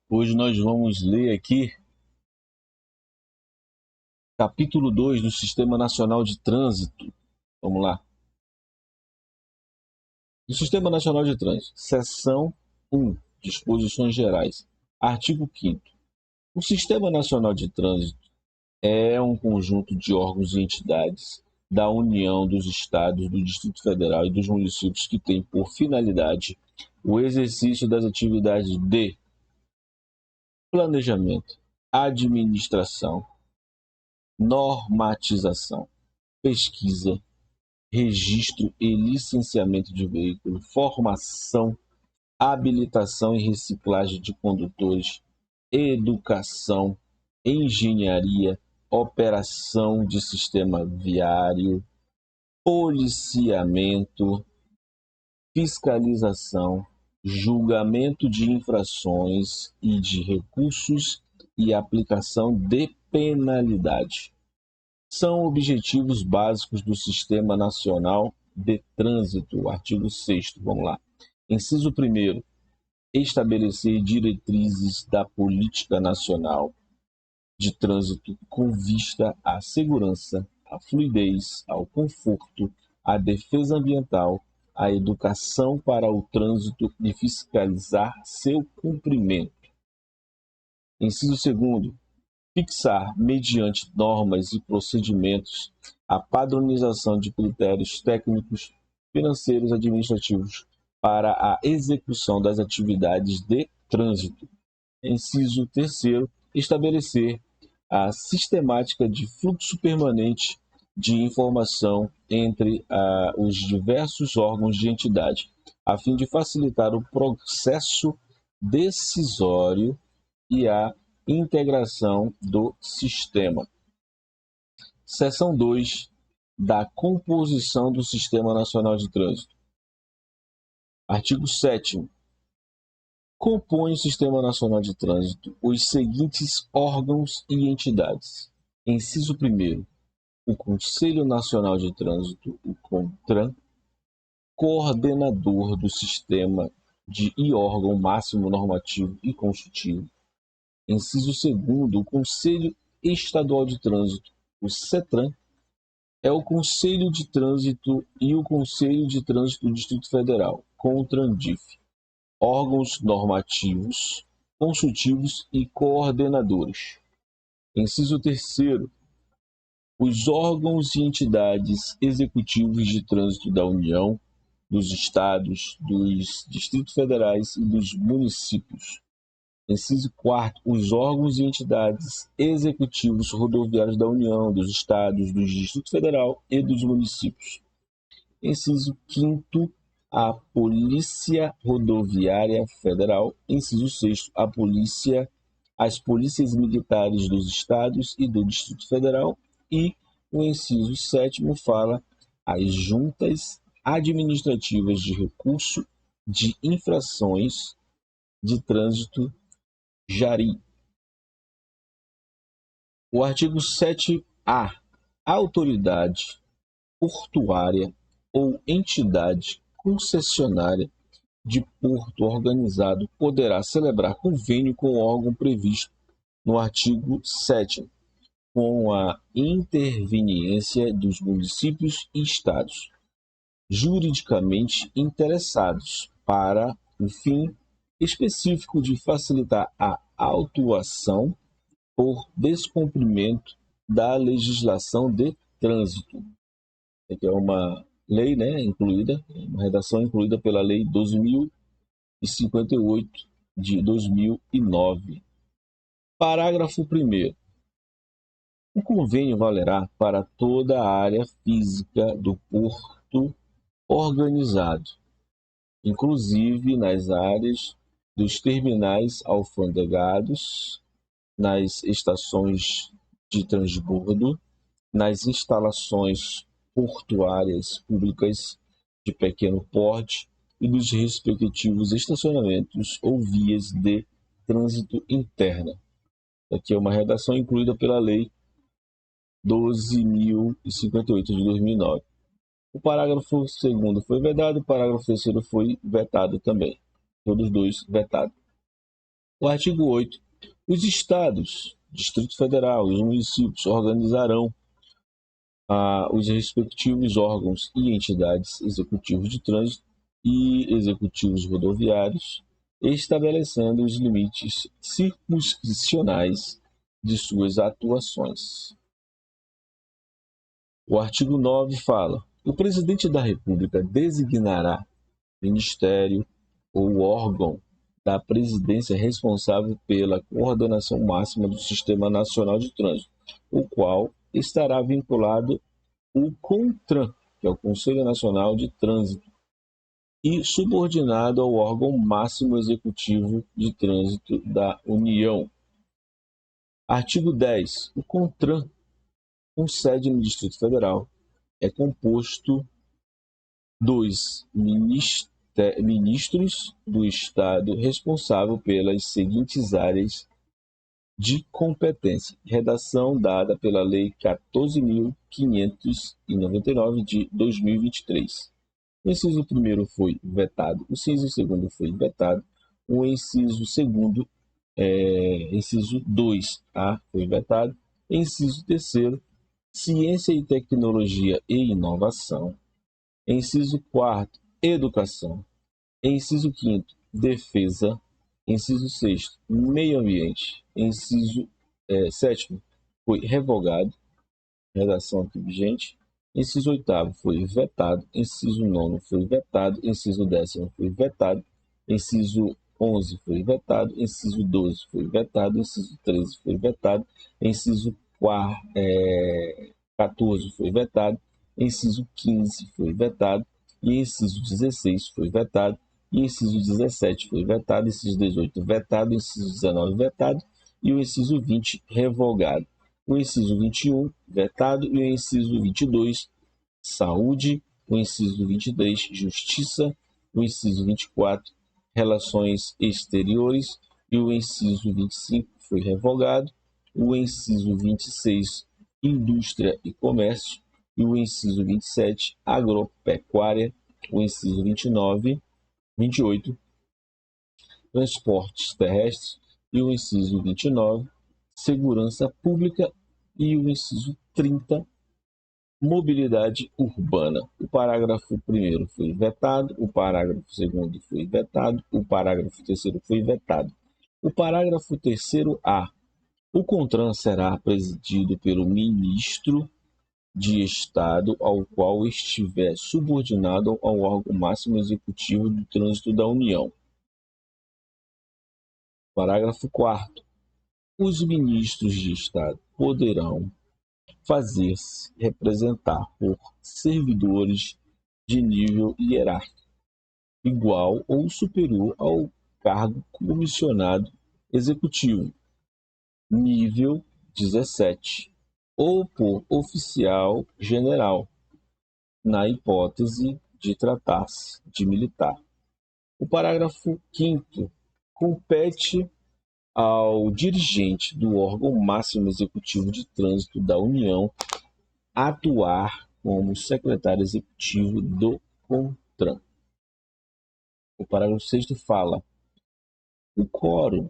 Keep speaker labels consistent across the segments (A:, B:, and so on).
A: Hoje nós vamos ler aqui capítulo 2 do Sistema Nacional de Trânsito. Vamos lá. Do Sistema Nacional de Trânsito, seção 1, disposições gerais. Artigo 5º. O Sistema Nacional de Trânsito é um conjunto de órgãos e entidades da União, dos Estados, do Distrito Federal e dos municípios que tem por finalidade o exercício das atividades de planejamento, administração, normatização, pesquisa, registro e licenciamento de veículo, formação, habilitação e reciclagem de condutores, educação, engenharia, operação de sistema viário, policiamento, fiscalização, julgamento de infrações e de recursos e aplicação de penalidade. São objetivos básicos do Sistema Nacional de Trânsito. Artigo 6º, vamos lá. Inciso 1º. Estabelecer diretrizes da política nacional de trânsito com vista à segurança, à fluidez, ao conforto, à defesa ambiental, à educação para o trânsito e fiscalizar seu cumprimento. Inciso 2º. Fixar, mediante normas e procedimentos, a padronização de critérios técnicos, financeiros e administrativos para a execução das atividades de trânsito. Inciso 3º. Estabelecer a sistemática de fluxo permanente de informação entre os diversos órgãos de entidade, a fim de facilitar o processo decisório e a integração do sistema. Seção 2 da composição do Sistema Nacional de Trânsito. Artigo 7º. Compõe o Sistema Nacional de Trânsito os seguintes órgãos e entidades. Inciso 1º. O Conselho Nacional de Trânsito, o CONTRAN, coordenador do sistema e órgão máximo normativo e consultivo. Inciso 2º. O Conselho Estadual de Trânsito, o CETRAN, é o Conselho de Trânsito e o Conselho de Trânsito do Distrito Federal, CONTRANDIF, órgãos normativos, consultivos e coordenadores. Inciso 3º. Os órgãos e entidades executivos de trânsito da União, dos Estados, dos Distritos Federais e dos municípios. Inciso 4º. Os órgãos e entidades executivos rodoviários da União, dos Estados, do Distrito Federal e dos municípios. Inciso 5º. A Polícia Rodoviária Federal. Inciso 6º. As polícias militares dos Estados e do Distrito Federal. E o inciso 7º fala as juntas administrativas de recurso de infrações de trânsito JARI. O artigo 7A. A autoridade portuária ou entidade concessionária de porto organizado poderá celebrar convênio com o órgão previsto no artigo 7º, com a interveniência dos municípios e estados juridicamente interessados para o fim específico de facilitar a autuação por descumprimento da legislação de trânsito. Aqui é uma lei, incluída, uma redação incluída pela Lei 12.058 de 2009. Parágrafo 1º. O convênio valerá para toda a área física do porto organizado, inclusive nas áreas dos terminais alfandegados, nas estações de transbordo, nas instalações portuárias públicas de pequeno porte e dos respectivos estacionamentos ou vias de trânsito interna. Aqui é uma redação incluída pela Lei 12.058 de 2009. O parágrafo 2º foi vedado, o parágrafo 3º foi vetado também. Todos dois vetados. O artigo 8. Os estados, Distrito Federal e os municípios organizarão os respectivos órgãos e entidades executivos de trânsito e executivos rodoviários, estabelecendo os limites circunscricionais de suas atuações. O artigo 9 fala: o presidente da República designará ministério ou órgão da presidência responsável pela coordenação máxima do Sistema Nacional de Trânsito, o qual estará vinculado ao CONTRAN, que é o Conselho Nacional de Trânsito, e subordinado ao órgão máximo executivo de trânsito da União. Artigo 10. O CONTRAN, com sede no Distrito Federal, é composto dos ministros do Estado responsável pelas seguintes áreas de competência. Redação dada pela Lei 14.599 de 2023. O inciso 1º foi vetado, o inciso 2º foi vetado, o inciso 2º, inciso 2A foi vetado, inciso 3º, ciência e tecnologia e inovação, inciso 4º, educação, inciso 5º, defesa, inciso 6º, meio ambiente, inciso 7º, foi revogado, redação aqui vigente, inciso 8º foi vetado, inciso 9º foi vetado, inciso 10º foi vetado, inciso 11 foi vetado, inciso 12 foi vetado, inciso 13 foi vetado, inciso 14 foi vetado, inciso 15 foi vetado, e inciso 16 foi vetado, e inciso 17 foi vetado, inciso 18 vetado, inciso 19 vetado, e o inciso 20 revogado. O inciso 21, vetado, e o inciso 22, saúde, o inciso 23, justiça, o inciso 24, relações exteriores, e o inciso 25 foi revogado, o inciso 26, indústria e comércio, e o inciso 27, agropecuária, o inciso 28, transportes terrestres, e o inciso 29, segurança pública, e o inciso 30, mobilidade urbana. O parágrafo 1º foi vetado, o parágrafo 2º foi vetado, o parágrafo 3º foi vetado. O parágrafo 3º-A. O CONTRAN será presidido pelo ministro de Estado ao qual estiver subordinado ao órgão máximo executivo do trânsito da União. Parágrafo 4º. Os ministros de Estado poderão fazer-se representar por servidores de nível hierárquico igual ou superior ao cargo comissionado executivo, nível 17, ou por oficial general, na hipótese de tratar-se de militar. O parágrafo 5º compete ao dirigente do órgão máximo executivo de trânsito da União atuar como secretário executivo do CONTRAN. O parágrafo 6º fala: o quórum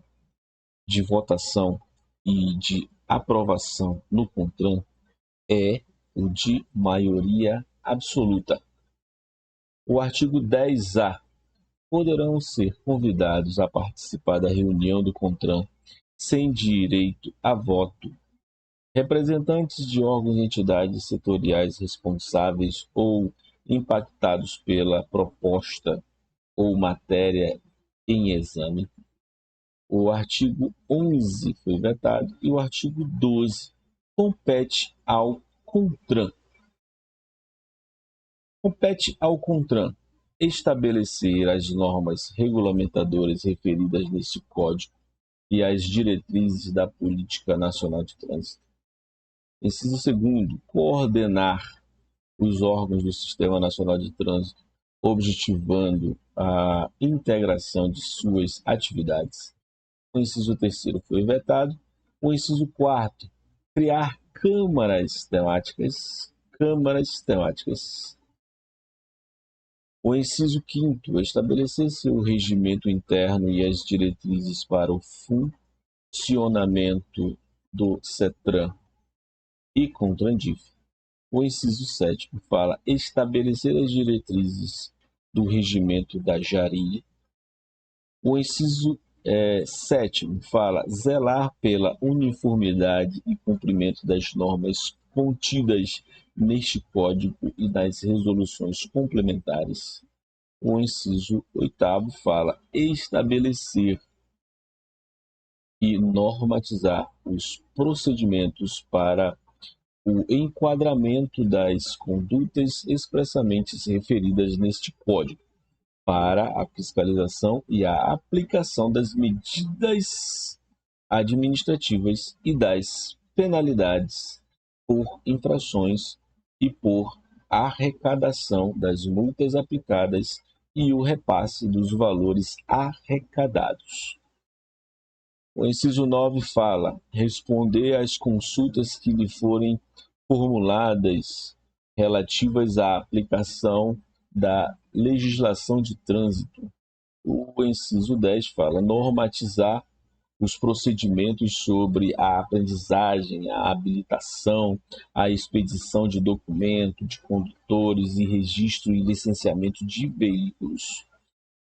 A: de votação e de aprovação no CONTRAN é o de maioria absoluta. O artigo 10A. Poderão ser convidados a participar da reunião do CONTRAN sem direito a voto representantes de órgãos e entidades setoriais responsáveis ou impactados pela proposta ou matéria em exame. O artigo 11 foi vetado e o artigo 12 compete ao CONTRAN. Compete ao CONTRAN estabelecer as normas regulamentadoras referidas neste Código e as diretrizes da Política Nacional de Trânsito. Inciso 2º, coordenar os órgãos do Sistema Nacional de Trânsito, objetivando a integração de suas atividades. O inciso 3º foi vetado. O inciso 4º, criar câmaras temáticas. O inciso 5º, estabelecer seu regimento interno e as diretrizes para o funcionamento do CETRAN e CONTRANDIF. O inciso 7º fala estabelecer as diretrizes do regimento da JARI. O inciso 7º fala zelar pela uniformidade e cumprimento das normas contidas neste Código e das resoluções complementares. O inciso 8º fala estabelecer e normatizar os procedimentos para o enquadramento das condutas expressamente referidas neste Código, para a fiscalização e a aplicação das medidas administrativas e das penalidades por infrações e por arrecadação das multas aplicadas e o repasse dos valores arrecadados. O inciso 9 fala responder às consultas que lhe forem formuladas relativas à aplicação da legislação de trânsito. O inciso 10 fala normatizar os procedimentos sobre a aprendizagem, a habilitação, a expedição de documento de condutores e registro e licenciamento de veículos.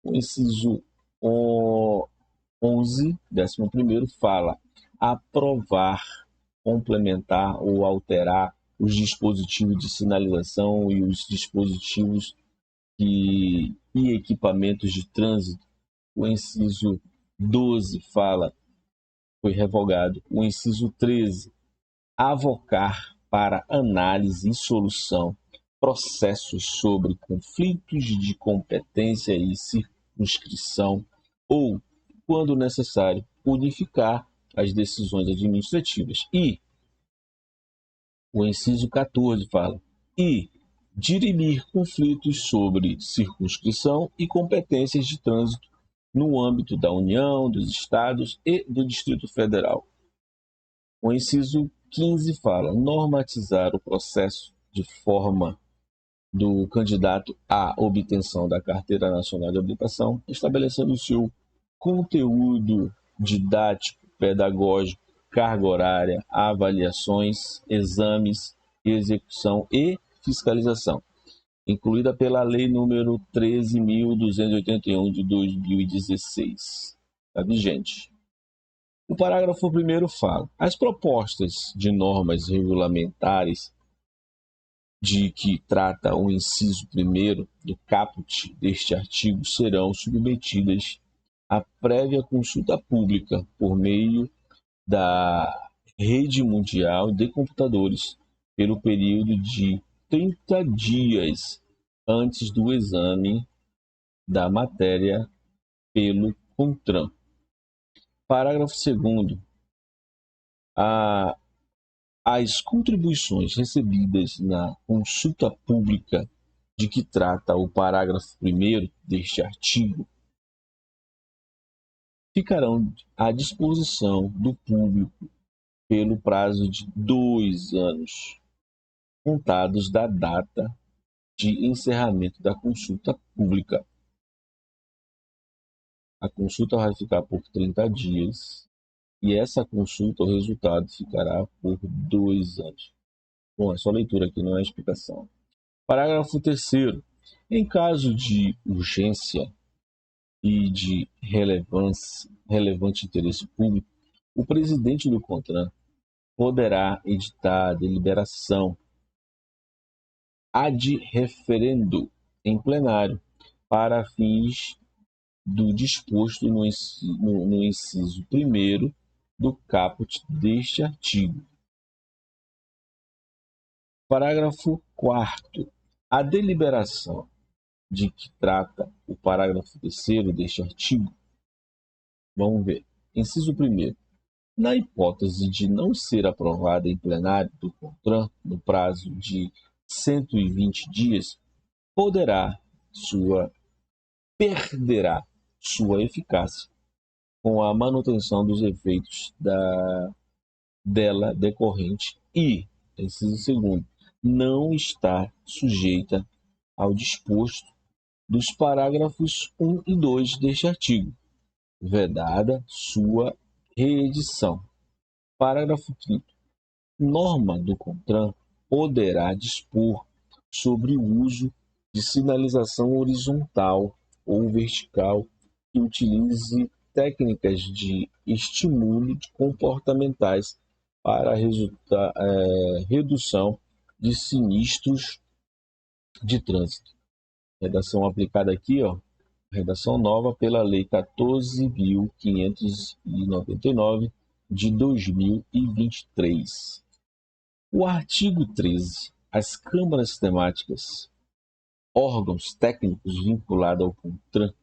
A: O inciso 11, 11º, fala aprovar, complementar ou alterar os dispositivos de sinalização e os dispositivos e equipamentos de trânsito. O inciso 12 fala, foi revogado. O inciso 13, avocar para análise e solução processos sobre conflitos de competência e circunscrição ou, quando necessário, unificar as decisões administrativas. E o inciso 14 fala e dirimir conflitos sobre circunscrição e competências de trânsito no âmbito da União, dos Estados e do Distrito Federal. O inciso 15 fala normatizar o processo de forma do candidato à obtenção da Carteira Nacional de Habilitação, estabelecendo o seu conteúdo didático, pedagógico, carga horária, avaliações, exames, execução e fiscalização, incluída pela Lei nº 13.281 de 2016, está vigente. O parágrafo 1º fala: as propostas de normas regulamentares de que trata o inciso 1º do caput deste artigo serão submetidas à prévia consulta pública por meio da Rede Mundial de Computadores pelo período de 30 dias antes do exame da matéria pelo CONTRAN. Parágrafo 2º. As contribuições recebidas na consulta pública de que trata o parágrafo 1º deste artigo ficarão à disposição do público pelo prazo de 2 anos, contados da data de encerramento da consulta pública. A consulta vai ficar por 30 dias e essa consulta, o resultado, ficará por 2 anos. Bom, é só leitura aqui, não é explicação. Parágrafo 3º. Em caso de urgência e de relevante interesse público, o presidente do CONTRAN poderá editar deliberação ad referendo em plenário para fins do disposto no inciso 1º do caput deste artigo. Parágrafo 4º. A deliberação de que trata o parágrafo 3º deste artigo, vamos ver. Inciso 1º. Na hipótese de não ser aprovada em plenário do CONTRAN no prazo de 120 dias, perderá sua eficácia com a manutenção dos efeitos dela decorrente e, inciso 2º, não está sujeita ao disposto dos parágrafos 1 e 2 deste artigo, vedada sua reedição. Parágrafo 5º. Norma do CONTRAN poderá dispor sobre o uso de sinalização horizontal ou vertical que utilize técnicas de estímulo comportamentais para redução de sinistros de trânsito. Redação aplicada aqui, redação nova pela Lei 14.599 de 2023. O artigo 13. As câmaras temáticas, órgãos técnicos vinculados ao CONTRAN,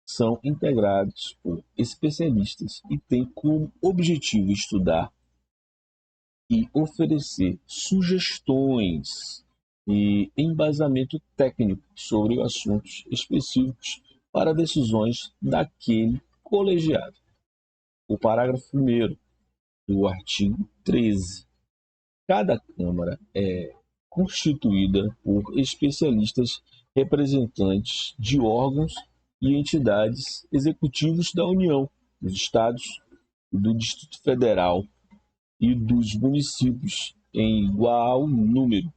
A: são integrados por especialistas e têm como objetivo estudar e oferecer sugestões e embasamento técnico sobre assuntos específicos para decisões daquele colegiado. O parágrafo 1º do artigo 13. Cada Câmara é constituída por especialistas representantes de órgãos e entidades executivos da União, dos Estados, do Distrito Federal e dos municípios em igual número,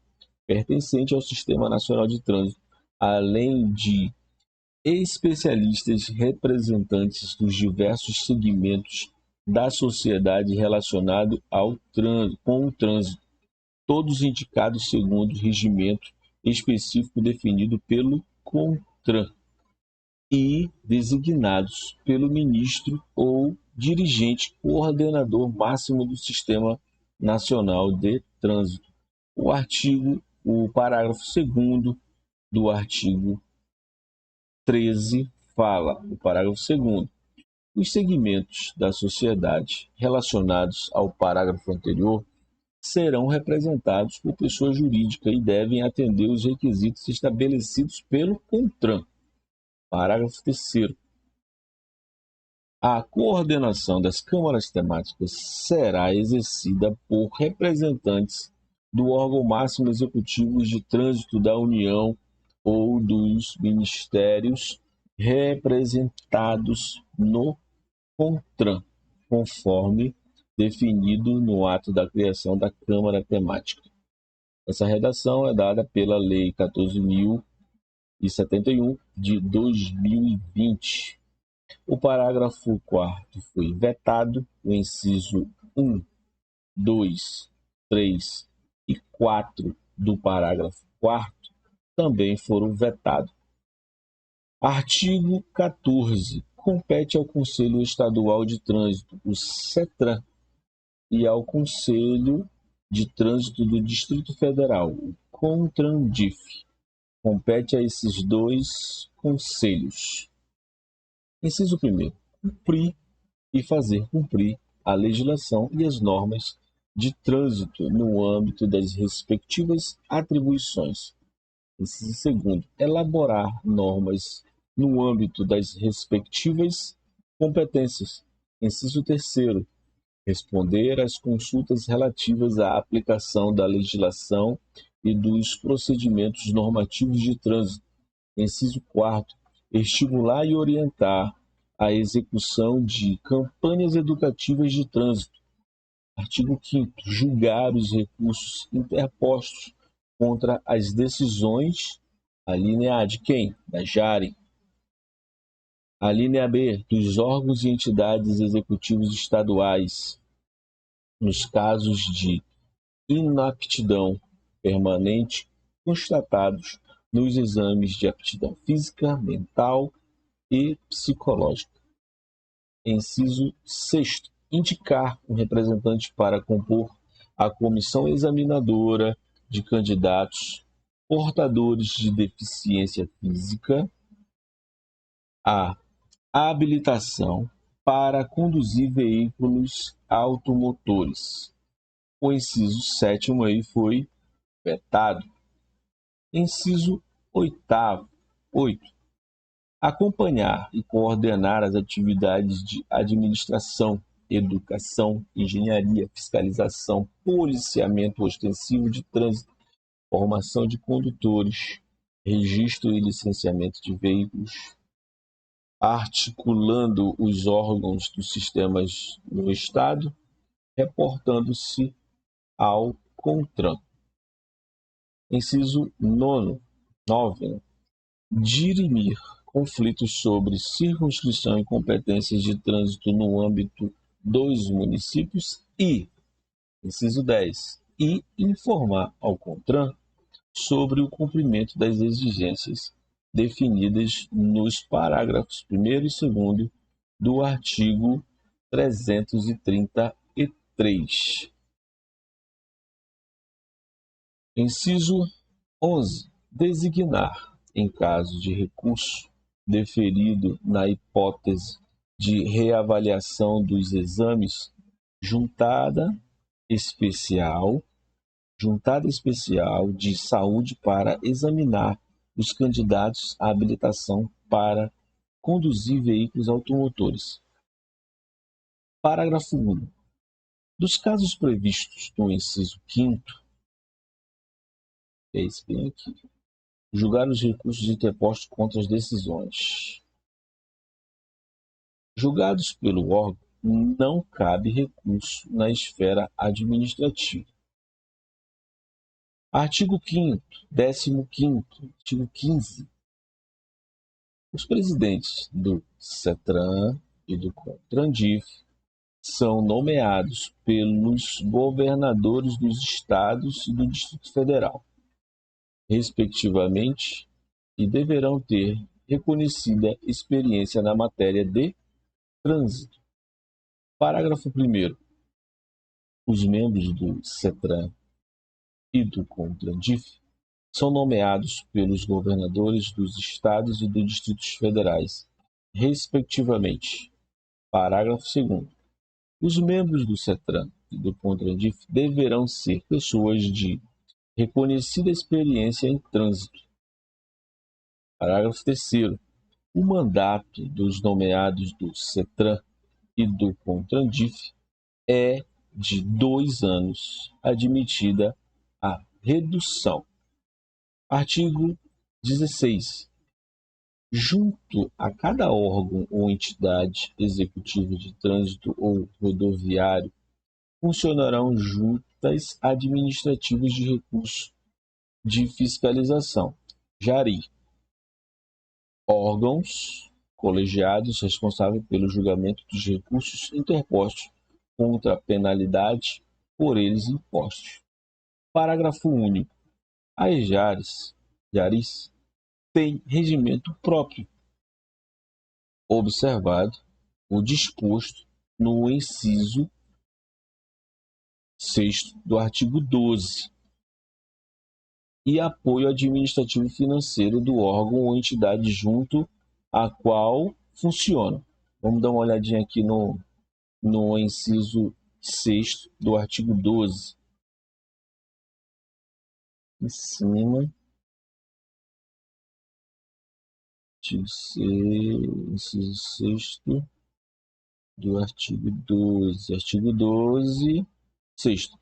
A: pertencente ao Sistema Nacional de Trânsito, além de especialistas representantes dos diversos segmentos da sociedade relacionados com o trânsito, todos indicados segundo o regimento específico definido pelo CONTRAN e designados pelo ministro ou dirigente coordenador máximo do Sistema Nacional de Trânsito. O parágrafo 2º do artigo 13 fala, o parágrafo 2º, os segmentos da sociedade relacionados ao parágrafo anterior serão representados por pessoa jurídica e devem atender os requisitos estabelecidos pelo CONTRAN. Parágrafo 3º. A coordenação das câmaras temáticas será exercida por representantes do órgão máximo executivo de trânsito da União ou dos ministérios representados no CONTRAN, conforme definido no ato da criação da Câmara Temática. Essa redação é dada pela Lei 14.071 de 2020. O parágrafo 4º foi vetado, o inciso 1, 2, 3 e 4 do parágrafo 4º também foram vetados. Artigo 14. Compete ao Conselho Estadual de Trânsito, o CETRAN, e ao Conselho de Trânsito do Distrito Federal, o CONTRANDIF. Compete a esses dois conselhos. Inciso 1º. Cumprir e fazer cumprir a legislação e as normas de trânsito no âmbito das respectivas atribuições. Inciso 2º. Elaborar normas no âmbito das respectivas competências. Inciso 3º. Responder às consultas relativas à aplicação da legislação e dos procedimentos normativos de trânsito. Inciso 4º. Estimular e orientar a execução de campanhas educativas de trânsito. Artigo 5º. Julgar os recursos interpostos contra as decisões, a linha A de quem? Da JARE. A linha B, dos órgãos e entidades executivos estaduais, nos casos de inaptidão permanente constatados nos exames de aptidão física, mental e psicológica. Inciso 6º. Indicar um representante para compor a comissão examinadora de candidatos portadores de deficiência física à habilitação para conduzir veículos automotores. O inciso 7º aí foi vetado. Inciso 8º. Acompanhar e coordenar as atividades de administração, educação, engenharia, fiscalização, policiamento ostensivo de trânsito, formação de condutores, registro e licenciamento de veículos, articulando os órgãos dos sistemas no Estado, reportando-se ao CONTRAN. Inciso 9. Dirimir conflitos sobre circunscrição e competências de trânsito no âmbito dos municípios e, inciso 10, e informar ao CONTRAN sobre o cumprimento das exigências definidas nos parágrafos 1º e 2º do artigo 333. Inciso 11. Designar, em caso de recurso deferido na hipótese de reavaliação dos exames, juntada especial de saúde para examinar os candidatos à habilitação para conduzir veículos automotores. Parágrafo 1. Dos casos previstos no inciso 5º, é esse bem aqui, julgar os recursos interpostos contra as decisões julgados pelo órgão, não cabe recurso na esfera administrativa. Artigo 5º, 15º, artigo 15. Os presidentes do CETRAN e do CONTRANDIF são nomeados pelos governadores dos estados e do Distrito Federal, respectivamente, e deverão ter reconhecida experiência na matéria de trânsito. Parágrafo 1º. Os membros do CETRAN e do CONTRANDIF são nomeados pelos governadores dos estados e dos distritos federais, respectivamente. Parágrafo 2º. Os membros do CETRAN e do CONTRANDIF deverão ser pessoas de reconhecida experiência em trânsito. Parágrafo 3º. O mandato dos nomeados do CETRAN e do CONTRANDIF é de 2 anos, admitida a redução. Artigo 16. Junto a cada órgão ou entidade executiva de trânsito ou rodoviário funcionarão juntas administrativas de recurso de fiscalização, JARI, órgãos colegiados responsáveis pelo julgamento dos recursos interpostos contra a penalidade por eles impostos. Parágrafo único. As JARIs têm regimento próprio, observado o disposto no inciso 6º do artigo 12, e apoio administrativo e financeiro do órgão ou entidade junto a qual funcionam. Vamos dar uma olhadinha aqui no inciso 6º do artigo 12. Em cima. Inciso 6º do artigo 12. Artigo 12, 6º.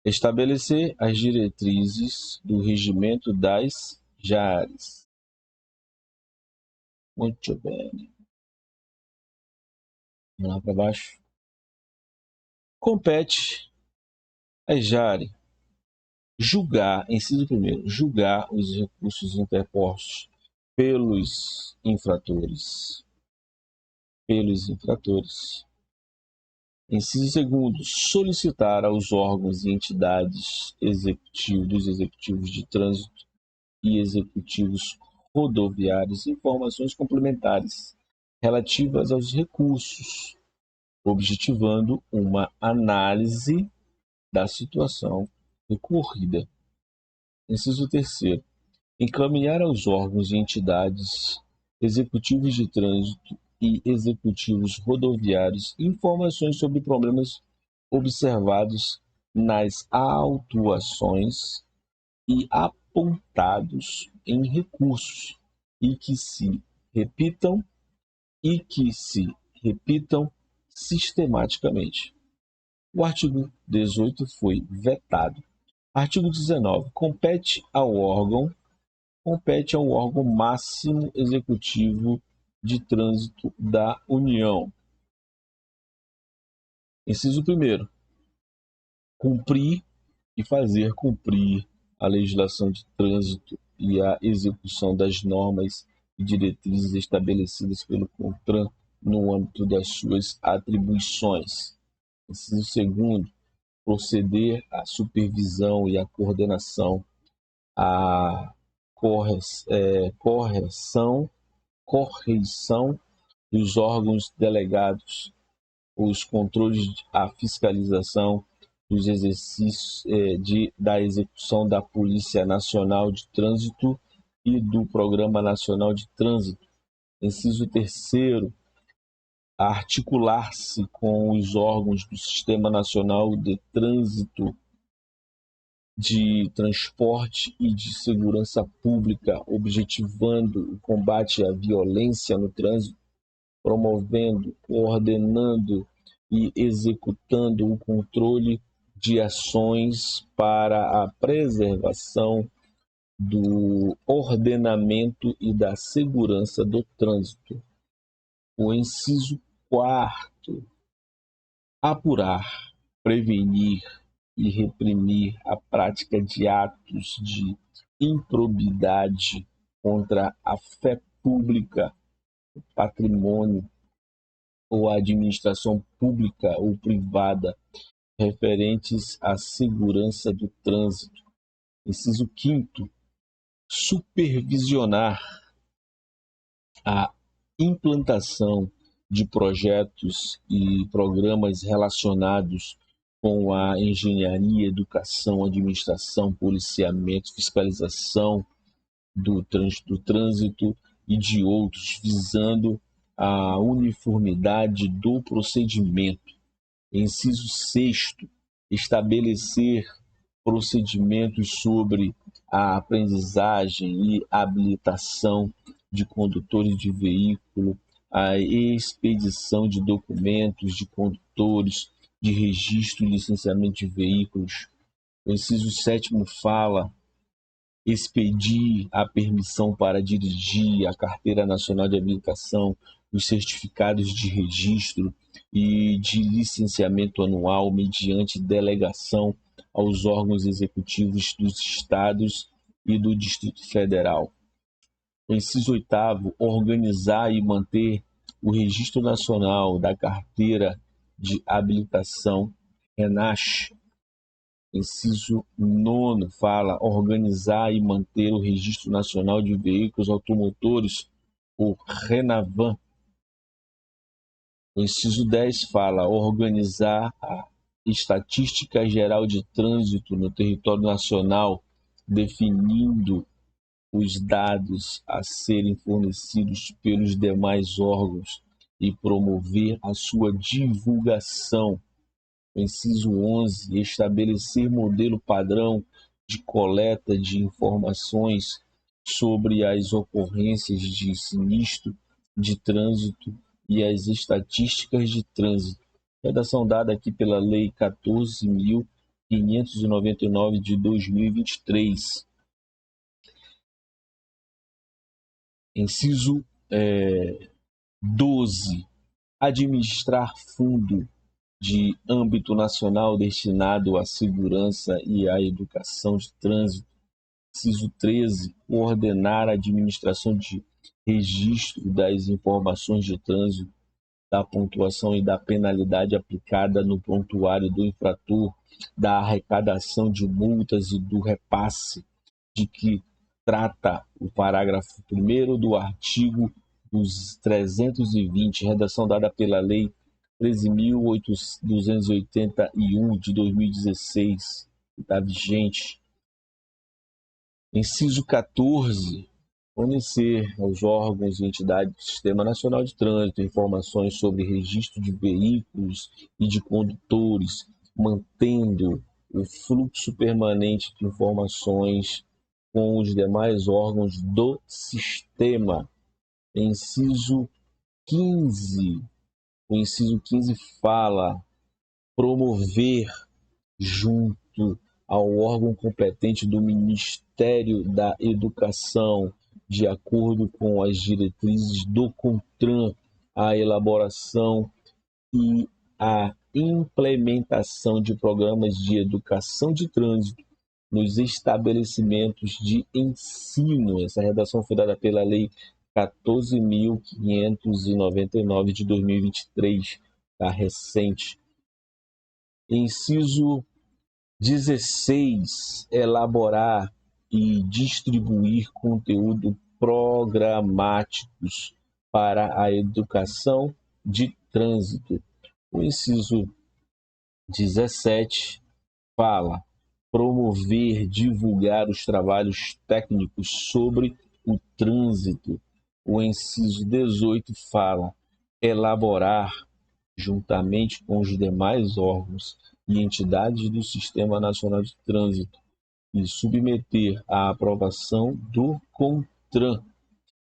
A: Estabelecer as diretrizes do regimento das JARIs. Muito bem. Vamos lá para baixo. Compete a JARI julgar, inciso 1º, julgar os recursos interpostos pelos infratores. Inciso 2º, solicitar aos órgãos e entidades dos executivos de trânsito e executivos rodoviários informações complementares relativas aos recursos, objetivando uma análise da situação recorrida. Inciso 3º, encaminhar aos órgãos e entidades executivos de trânsito e executivos rodoviários informações sobre problemas observados nas autuações e apontados em recursos e que se repitam sistematicamente. O artigo 18 foi vetado. Artigo 19. Compete ao órgão compete ao órgão máximo executivo de trânsito da União. Inciso 1º, cumprir e fazer cumprir a legislação de trânsito e a execução das normas e diretrizes estabelecidas pelo CONTRAN no âmbito das suas atribuições. Inciso 2º, proceder à supervisão e à coordenação, à correição dos órgãos delegados, os controles, a fiscalização dos exercícios da execução da Polícia Nacional de Trânsito e do Programa Nacional de Trânsito. Inciso 3º, articular-se com os órgãos do Sistema Nacional de Trânsito, de Transporte e de Segurança Pública, objetivando o combate à violência no trânsito, promovendo, coordenando e executando o controle de ações para a preservação do ordenamento e da segurança do trânsito. O inciso 4º, apurar, prevenir e reprimir a prática de atos de improbidade contra a fé pública, o patrimônio ou a administração pública ou privada referentes à segurança do trânsito. Inciso 5º, supervisionar a implantação de projetos e programas relacionados com a engenharia, educação, administração, policiamento, fiscalização do trânsito e de outros, visando a uniformidade do procedimento. Inciso 6º, estabelecer procedimentos sobre a aprendizagem e habilitação de condutores de veículo, a expedição de documentos de condutores, de registro e licenciamento de veículos. O inciso 7º fala expedir a permissão para dirigir, a carteira nacional de habilitação, os certificados de registro e de licenciamento anual mediante delegação aos órgãos executivos dos estados e do Distrito Federal. O inciso 8º, organizar e manter o Registro Nacional da Carteira de Habilitação, RENACH. Inciso 9º fala organizar e manter o Registro Nacional de Veículos Automotores, o RENAVAN. O inciso 10 fala organizar a Estatística Geral de Trânsito no território nacional, definindo os dados a serem fornecidos pelos demais órgãos e promover a sua divulgação. O inciso 11, estabelecer modelo padrão de coleta de informações sobre as ocorrências de sinistro de trânsito e as estatísticas de trânsito. Redação dada aqui pela Lei 14.599 de 2023. Inciso 12, administrar fundo de âmbito nacional destinado à segurança e à educação de trânsito. Inciso 13, coordenar a administração de registro das informações de trânsito, da pontuação e da penalidade aplicada no prontuário do infrator, da arrecadação de multas e do repasse de que trata o parágrafo 1º do artigo 320, redação dada pela Lei 13.281 de 2016, que está vigente. Inciso 14, fornecer aos órgãos e entidades do Sistema Nacional de Trânsito informações sobre registro de veículos e de condutores, mantendo o fluxo permanente de informações com os demais órgãos do sistema. Inciso 15, o inciso 15 fala promover junto ao órgão competente do Ministério da Educação, de acordo com as diretrizes do CONTRAN, a elaboração e a implementação de programas de educação de trânsito nos estabelecimentos de ensino. Essa redação foi dada pela Lei 14.599 de 2023, tá recente. Inciso 16. Elaborar e distribuir conteúdo programáticos para a educação de trânsito. O inciso 17 fala promover, divulgar os trabalhos técnicos sobre o trânsito. O inciso 18 fala elaborar, juntamente com os demais órgãos e entidades do Sistema Nacional de Trânsito, e submeter à aprovação do CONTRAN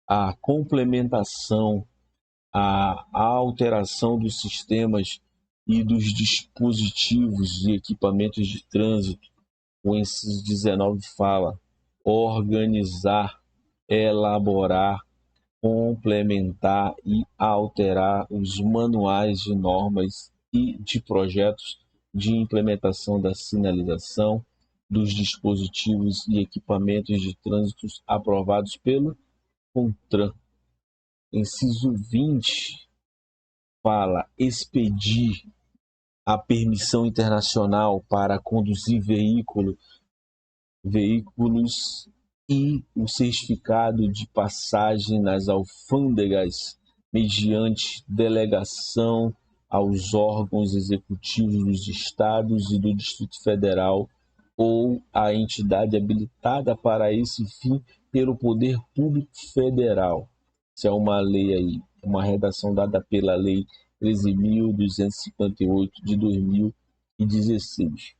A: a complementação, a alteração dos sistemas e dos dispositivos e equipamentos de trânsito. O inciso 19 fala organizar, elaborar, complementar e alterar os manuais de normas e de projetos de implementação da sinalização dos dispositivos e equipamentos de trânsito aprovados pelo CONTRAN. Inciso 20 fala expedir a permissão internacional para conduzir veículos e o certificado de passagem nas alfândegas mediante delegação aos órgãos executivos dos estados e do Distrito Federal ou à entidade habilitada para esse fim pelo Poder Público Federal. Isso é uma lei aí, uma redação dada pela Lei 13.258 de 2016.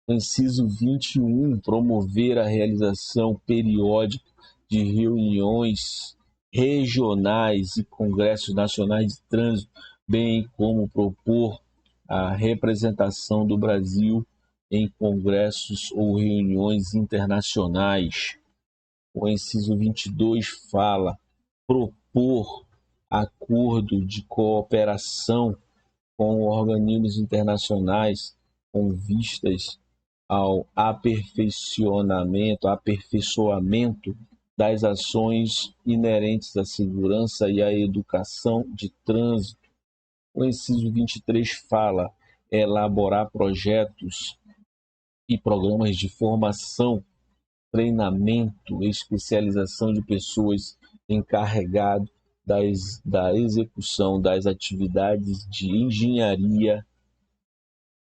A: Inciso 21, promover a realização periódica de reuniões regionais e congressos nacionais de trânsito, bem como propor a representação do Brasil em congressos ou reuniões internacionais. O inciso 22 fala propor acordo de cooperação com organismos internacionais com vistas ao aperfeiçoamento das ações inerentes à segurança e à educação de trânsito. O inciso 23 fala elaborar projetos e programas de formação, treinamento e especialização de pessoas encarregadas da execução das atividades de engenharia,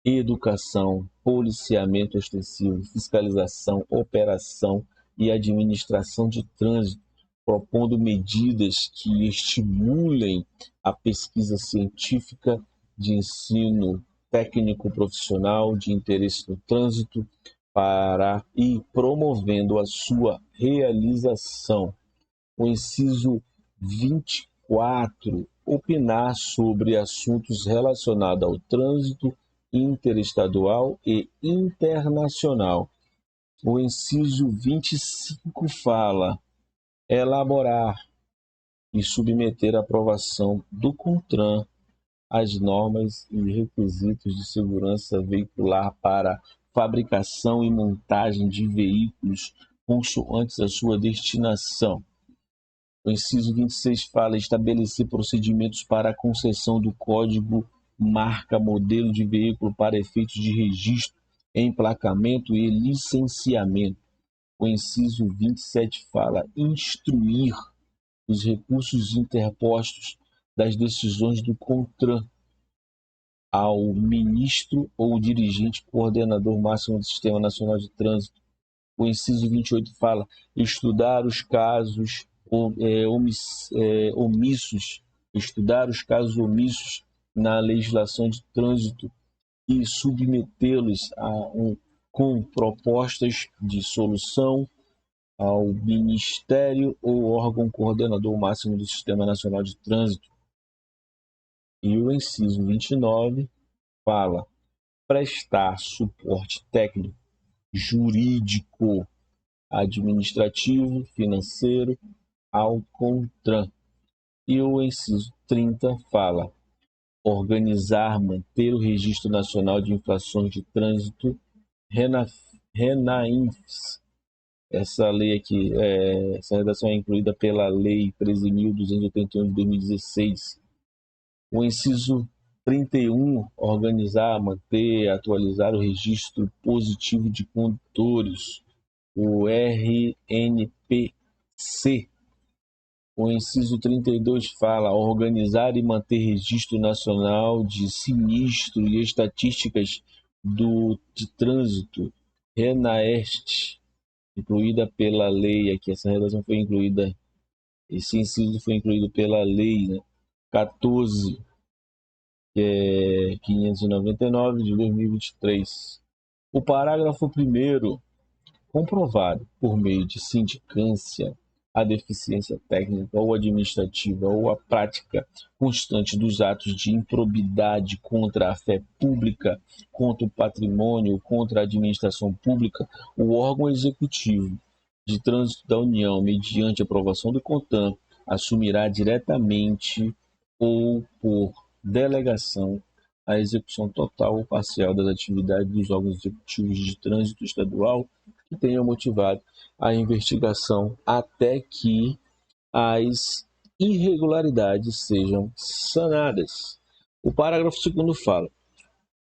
A: educação, policiamento ostensivo, fiscalização, operação e administração de trânsito, propondo medidas que estimulem a pesquisa científica de ensino técnico profissional de interesse no trânsito e promovendo a sua realização. O inciso 24, opinar sobre assuntos relacionados ao trânsito interestadual e internacional. O inciso 25 fala elaborar e submeter à aprovação do CONTRAN as normas e requisitos de segurança veicular para fabricação e montagem de veículos consoantes a sua destinação. O inciso 26 fala estabelecer procedimentos para a concessão do código marca modelo de veículo para efeitos de registro, emplacamento e licenciamento. O inciso 27 fala instruir os recursos interpostos das decisões do CONTRAN ao ministro ou dirigente coordenador máximo do Sistema Nacional de Trânsito. O inciso 28 fala estudar os casos omissos na legislação de trânsito e submetê-los com propostas de solução ao Ministério ou órgão coordenador máximo do Sistema Nacional de Trânsito. E o inciso 29 fala prestar suporte técnico jurídico, administrativo, financeiro, ao CONTRAN. E o inciso 30 fala: organizar, manter o Registro Nacional de Infrações de Trânsito, RENAINFS. Essa lei aqui, essa redação é incluída pela Lei 13.281 de 2016. O inciso 31, organizar, manter, atualizar o registro positivo de condutores, o RNPC. O inciso 32 fala: organizar e manter registro nacional de sinistro e estatísticas de trânsito, RENAEST, incluída pela lei, aqui essa redação foi incluída, esse inciso foi incluído pela lei, né, 14, que é 599 de 2023. O parágrafo 1º, comprovado por meio de sindicância a deficiência técnica ou administrativa ou a prática constante dos atos de improbidade contra a fé pública, contra o patrimônio, contra a administração pública, o órgão executivo de trânsito da União, mediante aprovação do CONTRAN, assumirá diretamente ou por delegação a execução total ou parcial das atividades dos órgãos executivos de trânsito estadual que tenham motivado a investigação até que as irregularidades sejam sanadas. O parágrafo 2º fala: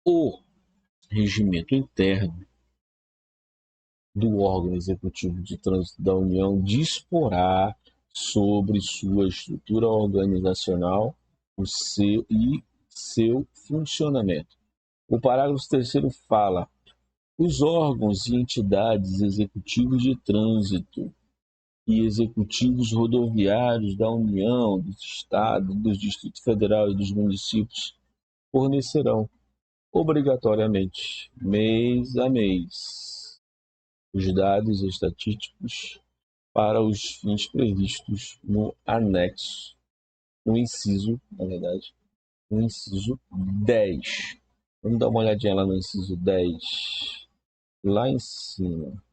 A: o regimento interno do órgão executivo de trânsito da União disporá sobre sua estrutura organizacional e seu funcionamento. O parágrafo 3º fala: os órgãos e entidades executivos de trânsito e executivos rodoviários da União, dos Estados, do Distrito Federal e dos municípios fornecerão, obrigatoriamente, mês a mês, os dados estatísticos para os fins previstos no anexo, no inciso 10. Vamos dar uma olhadinha lá no inciso 10. Lá em cima.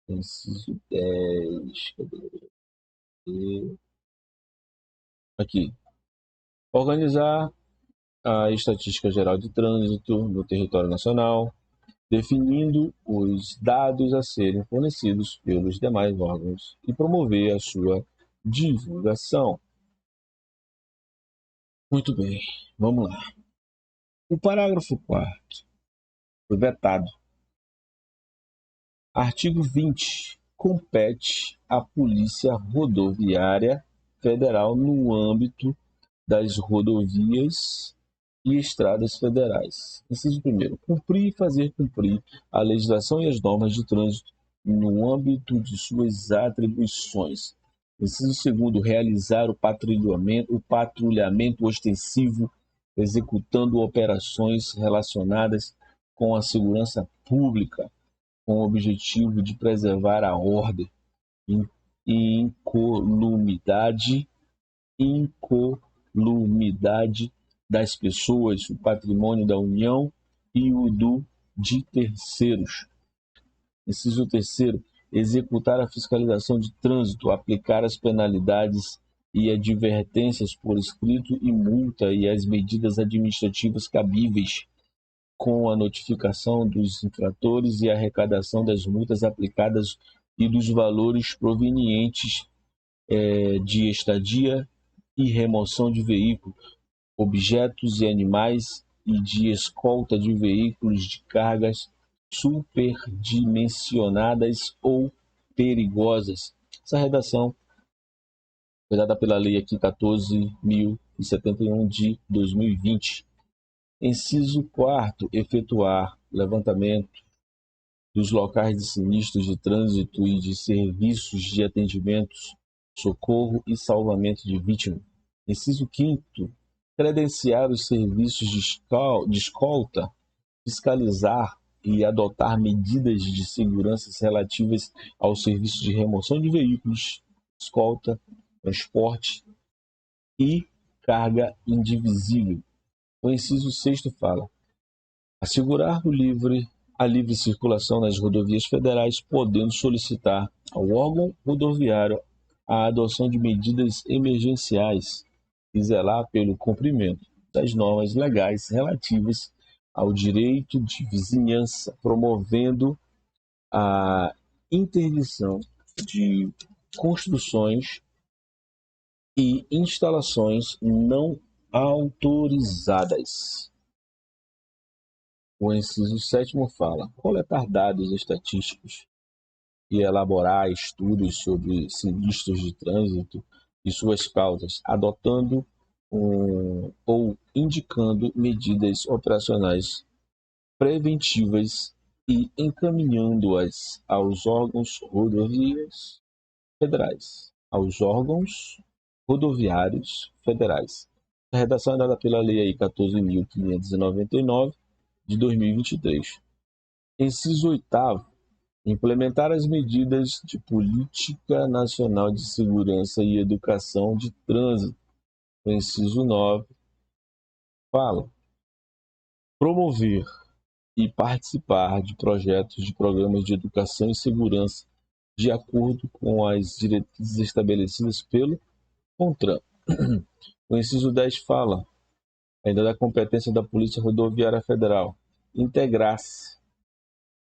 A: Inciso 10. Cadê? Aqui. Organizar a estatística geral de trânsito no território nacional, definindo os dados a serem fornecidos pelos demais órgãos e promover a sua divulgação. Muito bem, vamos lá. O parágrafo 4º foi vetado. Artigo 20. Compete à Polícia Rodoviária Federal, no âmbito das rodovias e estradas federais. Inciso 1º. Cumprir e fazer cumprir a legislação e as normas de trânsito no âmbito de suas atribuições. Inciso 2º. Realizar o patrulhamento ostensivo, executando operações relacionadas com a segurança pública, com o objetivo de preservar a ordem e incolumidade das pessoas, o patrimônio da União e o de terceiros. Inciso 3º. Executar a fiscalização de trânsito, aplicar as penalidades e advertências por escrito e multa e as medidas administrativas cabíveis, com a notificação dos infratores e a arrecadação das multas aplicadas e dos valores provenientes de estadia e remoção de veículos, objetos e animais e de escolta de veículos de cargas superdimensionadas ou perigosas. Essa redação foi dada pela lei aqui 14.071 de 2020. Inciso 4º. Efetuar levantamento dos locais de sinistros de trânsito e de serviços de atendimentos, socorro e salvamento de vítimas. Inciso 5º. Credenciar os serviços de escolta, fiscalizar e adotar medidas de segurança relativas ao serviço de remoção de veículos, escolta, transporte e carga indivisível. O inciso 6º fala: assegurar o livre a livre circulação nas rodovias federais, podendo solicitar ao órgão rodoviário a adoção de medidas emergenciais e zelar pelo cumprimento das normas legais relativas ao direito de vizinhança, promovendo a interdição de construções e instalações não autorizadas. O inciso 7º fala: coletar dados estatísticos e elaborar estudos sobre sinistros de trânsito e suas causas, adotando ou indicando medidas operacionais preventivas e encaminhando-as aos órgãos rodoviários federais. A redação é dada pela Lei aí 14.599 de 2023. Inciso 8º. Implementar as medidas de Política Nacional de Segurança e Educação de Trânsito. O inciso 9 fala: promover e participar de projetos de programas de educação e segurança de acordo com as diretrizes estabelecidas pelo CONTRAN. O inciso 10 fala ainda da competência da Polícia Rodoviária Federal integrar-se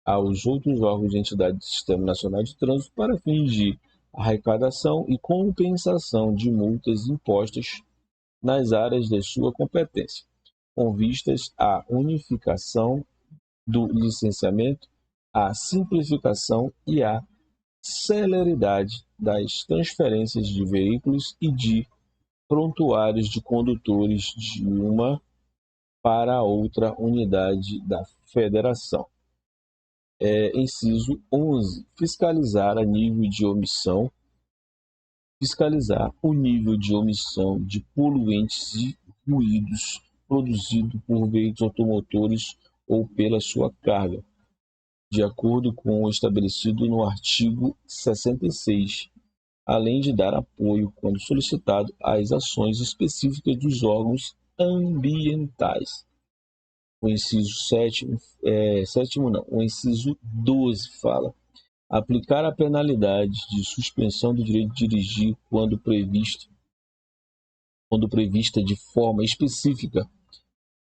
A: aos outros órgãos de entidade do Sistema Nacional de Trânsito para fins de arrecadação e compensação de multas impostas nas áreas de sua competência, com vistas à unificação do licenciamento, à simplificação e à celeridade das transferências de veículos e de prontuários de condutores de uma para outra unidade da Federação. Inciso 11. Fiscalizar o nível de emissão de poluentes e ruídos produzido por veículos automotores ou pela sua carga, de acordo com o estabelecido no artigo 66, além de dar apoio, quando solicitado, às ações específicas dos órgãos ambientais. O inciso 7º não, o inciso 12 fala: aplicar a penalidade de suspensão do direito de dirigir quando prevista de forma específica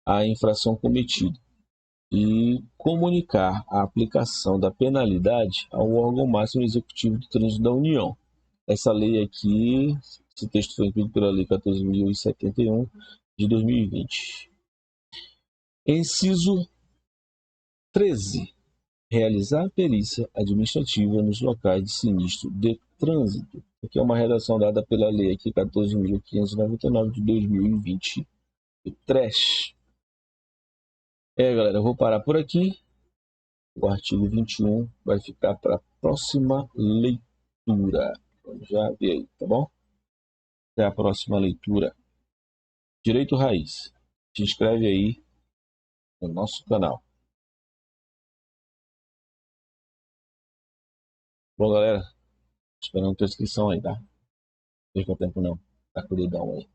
A: a infração cometida e comunicar a aplicação da penalidade ao órgão máximo executivo do trânsito da União. Essa lei aqui, esse texto foi incluído pela Lei 14.071 de 2020. Inciso 13. Realizar a perícia administrativa nos locais de sinistro de trânsito. Aqui é uma redação dada pela Lei aqui 14.599 de 2023. Galera, eu vou parar por aqui. O artigo 21 vai ficar para a próxima leitura. Vamos já ver aí, tá bom? Até a próxima leitura. Direito Raiz. Se inscreve aí no nosso canal. Bom, galera, esperando a tua inscrição aí, tá? Não perca tempo não. Tá com o dedão aí.